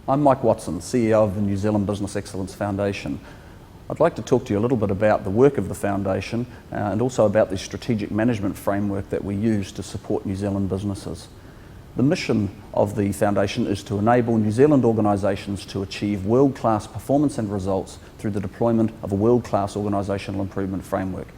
I'm Mike Watson, CEO of the New Zealand Business Excellence Foundation. I'd like to talk to you a little bit about the work of the Foundation and also about the strategic management framework that we use to support New Zealand businesses. The mission of the Foundation is to enable New Zealand organisations to achieve world-class performance and results through the deployment of a world-class organisational improvement framework.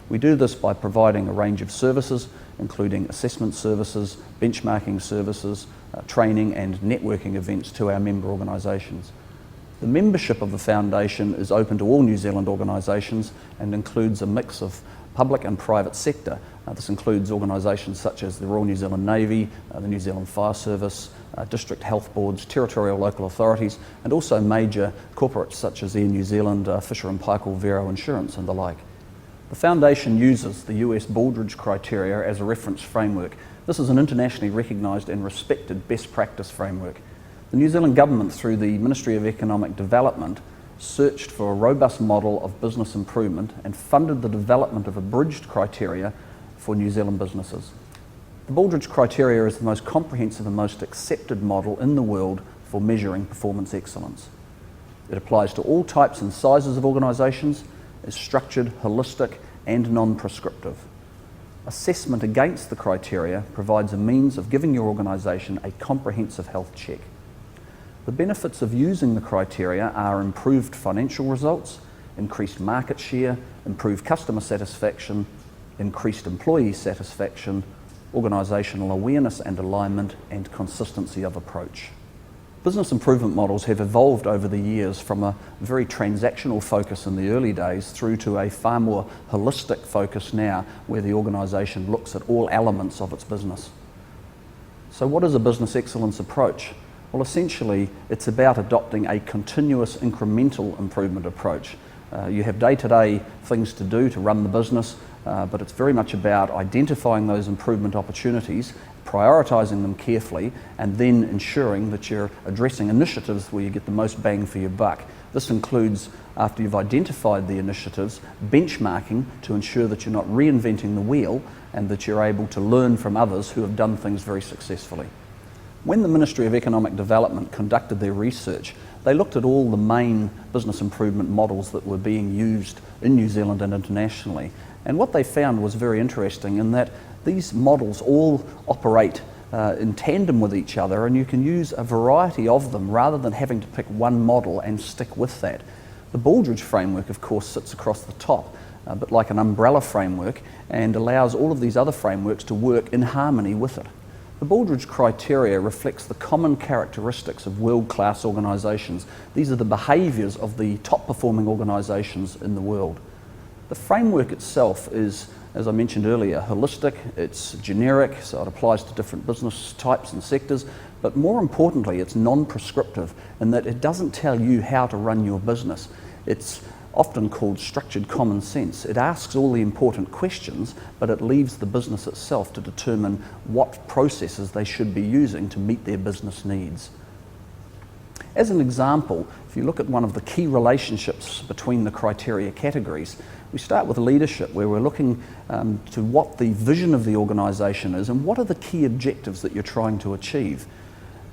We do this by providing a range of services, including assessment services, benchmarking services, training and networking events to our member organisations. The membership of the Foundation is open to all New Zealand organisations and includes a mix of public and private sector. This includes organisations such as the Royal New Zealand Navy, the New Zealand Fire Service, district health boards, territorial local authorities, and also major corporates such as Air New Zealand, Fisher & Paykel, Vero Insurance and the like. The Foundation uses the US Baldrige criteria as a reference framework. This is an internationally recognised and respected best practice framework. The New Zealand Government, through the Ministry of Economic Development, searched for a robust model of business improvement and funded the development of abridged criteria for New Zealand businesses. The Baldrige criteria is the most comprehensive and most accepted model in the world for measuring performance excellence. It applies to all types and sizes of organisations, is structured, holistic and non-prescriptive. Assessment against the criteria provides a means of giving your organisation a comprehensive health check. The benefits of using the criteria are improved financial results, increased market share, improved customer satisfaction, increased employee satisfaction, organisational awareness and alignment, and consistency of approach. Business improvement models have evolved over the years from a very transactional focus in the early days through to a far more holistic focus now, where the organisation looks at all elements of its business. So what is a business excellence approach? Well, essentially, it's about adopting a continuous incremental improvement approach. You have day-to-day things to do to run the business, but it's very much about identifying those improvement opportunities, prioritising them carefully, and then ensuring that you're addressing initiatives where you get the most bang for your buck. This includes, after you've identified the initiatives, benchmarking to ensure that you're not reinventing the wheel and that you're able to learn from others who have done things very successfully. When the Ministry of Economic Development conducted their research, they looked at all the main business improvement models that were being used in New Zealand and internationally. And what they found was very interesting in that these models all operate in tandem with each other, and you can use a variety of them rather than having to pick one model and stick with that. The Baldrige framework, of course, sits across the top, but like an umbrella framework, and allows all of these other frameworks to work in harmony with it. The Baldrige criteria reflects the common characteristics of world-class organisations. These are the behaviours of the top-performing organisations in the world. The framework itself is, as I mentioned earlier, holistic, it's generic, so it applies to different business types and sectors, but more importantly, it's non-prescriptive in that it doesn't tell you how to run your business. It's often called structured common sense. It asks all the important questions, but it leaves the business itself to determine what processes they should be using to meet their business needs. As an example, if you look at one of the key relationships between the criteria categories, we start with leadership, where we're looking to what the vision of the organisation is and what are the key objectives that you're trying to achieve.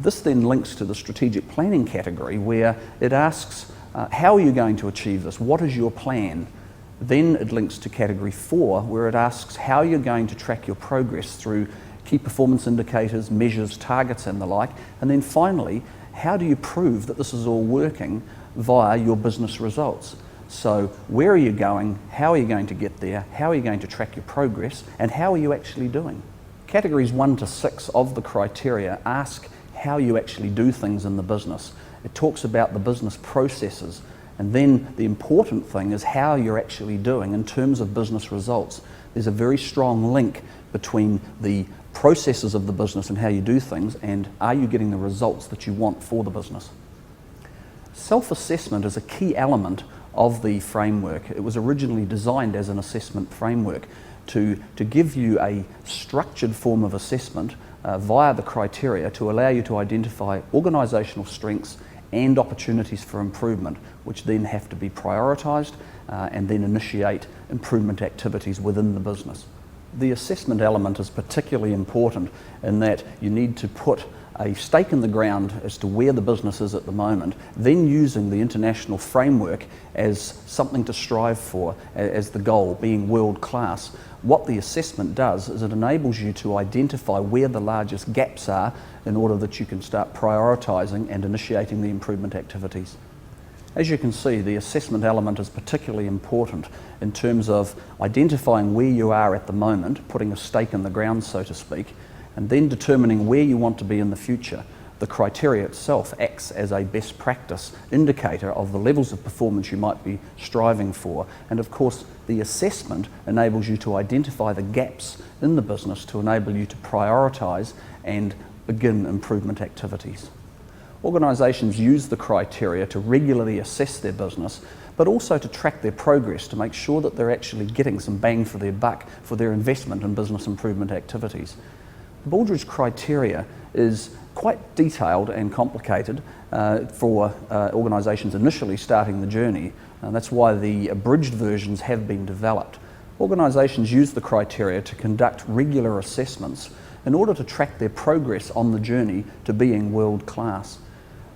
This then links to the strategic planning category, where it asks, how are you going to achieve this? What is your plan? Then it links to category 4, where it asks how you're going to track your progress through key performance indicators, measures, targets and the like. And then finally, how do you prove that this is all working via your business results? So where are you going? How are you going to get there? How are you going to track your progress? And how are you actually doing? Categories 1 to 6 of the criteria ask how you actually do things in the business. It talks about the business processes, and then the important thing is how you're actually doing in terms of business results. There's a very strong link between the processes of the business and how you do things, and are you getting the results that you want for the business. Self-assessment is a key element of the framework. It was originally designed as an assessment framework to give you a structured form of assessment via the criteria to allow you to identify organisational strengths and opportunities for improvement, which then have to be prioritised and then initiate improvement activities within the business. The assessment element is particularly important in that you need to put a stake in the ground as to where the business is at the moment, then using the international framework as something to strive for, as the goal, being world class. What the assessment does is it enables you to identify where the largest gaps are in order that you can start prioritising and initiating the improvement activities. As you can see, the assessment element is particularly important in terms of identifying where you are at the moment, putting a stake in the ground, so to speak, and then determining where you want to be in the future. The criteria itself acts as a best practice indicator of the levels of performance you might be striving for, and of course the assessment enables you to identify the gaps in the business to enable you to prioritise and begin improvement activities. Organisations use the criteria to regularly assess their business, but also to track their progress to make sure that they're actually getting some bang for their buck for their investment in business improvement activities. The Baldrige criteria is quite detailed and complicated for organisations initially starting the journey, and that's why the abridged versions have been developed. Organisations use the criteria to conduct regular assessments in order to track their progress on the journey to being world class.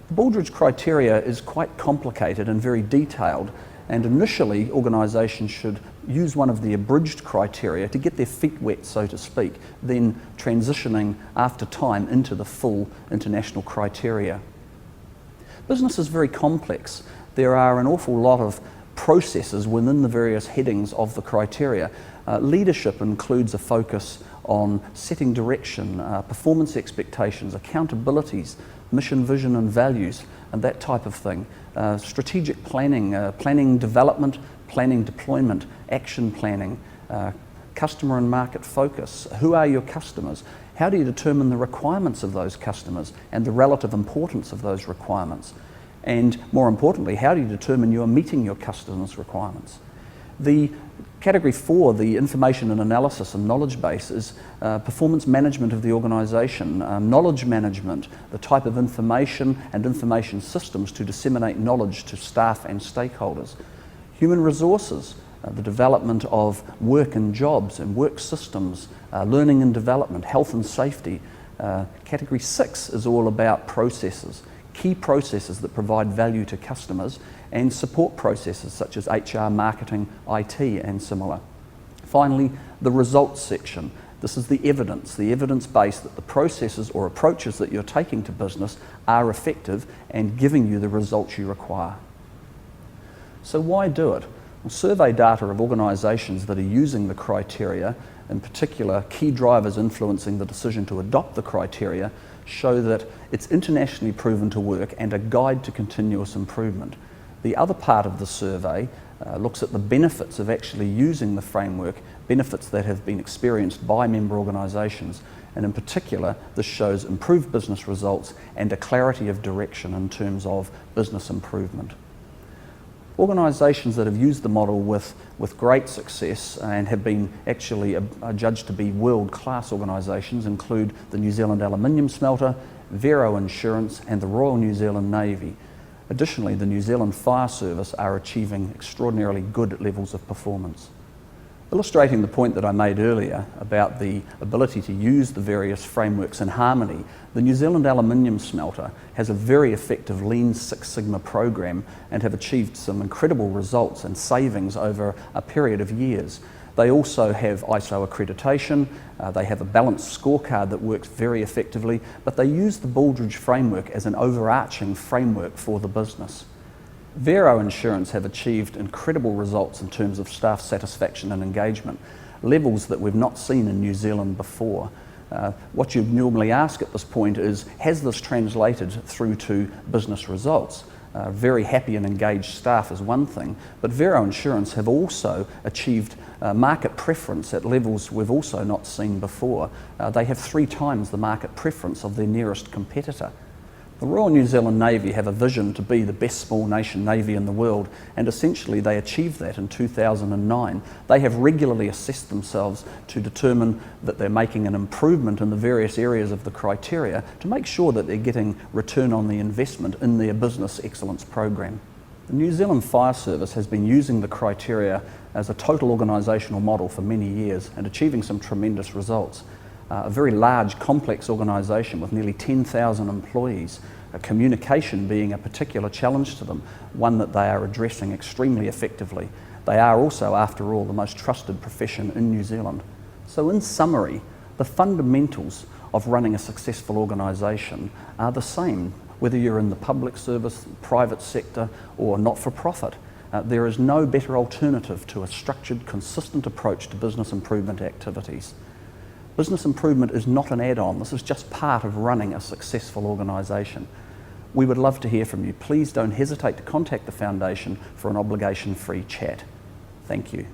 The Baldrige criteria is quite complicated and very detailed, and initially organisations should use one of the abridged criteria to get their feet wet, so to speak, then transitioning after time into the full international criteria. Business is very complex. There are an awful lot of processes within the various headings of the criteria. Leadership includes a focus on setting direction, performance expectations, accountabilities, mission, vision and values, and that type of thing. Strategic planning, planning development, planning deployment, action planning, customer and market focus. Who are your customers? How do you determine the requirements of those customers and the relative importance of those requirements? And more importantly, how do you determine you are meeting your customers' requirements? The Category 4, the information and analysis and knowledge base, is performance management of the organisation, knowledge management, the type of information and information systems to disseminate knowledge to staff and stakeholders. Human resources, the development of work and jobs and work systems, learning and development, health and safety. Category 6 is all about processes, key processes that provide value to customers, and support processes such as HR, marketing, IT and similar. Finally, the results section. This is the evidence base that the processes or approaches that you're taking to business are effective and giving you the results you require. So why do it? Well, survey data of organisations that are using the criteria, in particular key drivers influencing the decision to adopt the criteria, show that it's internationally proven to work and a guide to continuous improvement. The other part of the survey looks at the benefits of actually using the framework, benefits that have been experienced by member organisations, and in particular this shows improved business results and a clarity of direction in terms of business improvement. Organisations that have used the model with great success and have been actually judged to be world-class organisations include the New Zealand Aluminium Smelter, Vero Insurance and the Royal New Zealand Navy. Additionally, the New Zealand Fire Service are achieving extraordinarily good levels of performance. Illustrating the point that I made earlier about the ability to use the various frameworks in harmony, the New Zealand Aluminium Smelter has a very effective Lean Six Sigma program and have achieved some incredible results and savings over a period of years. They also have ISO accreditation, they have a balanced scorecard that works very effectively, but they use the Baldrige framework as an overarching framework for the business. Vero Insurance have achieved incredible results in terms of staff satisfaction and engagement, levels that we've not seen in New Zealand before. What you'd normally ask at this point is, has this translated through to business results? Very happy and engaged staff is one thing, but Vero Insurance have also achieved market preference at levels we've also not seen before. They have 3 times the market preference of their nearest competitor. The Royal New Zealand Navy have a vision to be the best small nation navy in the world, and essentially they achieved that in 2009. They have regularly assessed themselves to determine that they're making an improvement in the various areas of the criteria to make sure that they're getting return on the investment in their business excellence program. The New Zealand Fire Service has been using the criteria as a total organisational model for many years and achieving some tremendous results. a very large, complex organisation with nearly 10,000 employees, communication being a particular challenge to them, one that they are addressing extremely effectively. They are also, after all, the most trusted profession in New Zealand. So in summary, the fundamentals of running a successful organisation are the same, whether you're in the public service, private sector or not-for-profit. There is no better alternative to a structured, consistent approach to business improvement activities. Business improvement is not an add-on, this is just part of running a successful organisation. We would love to hear from you. Please don't hesitate to contact the Foundation for an obligation-free chat. Thank you.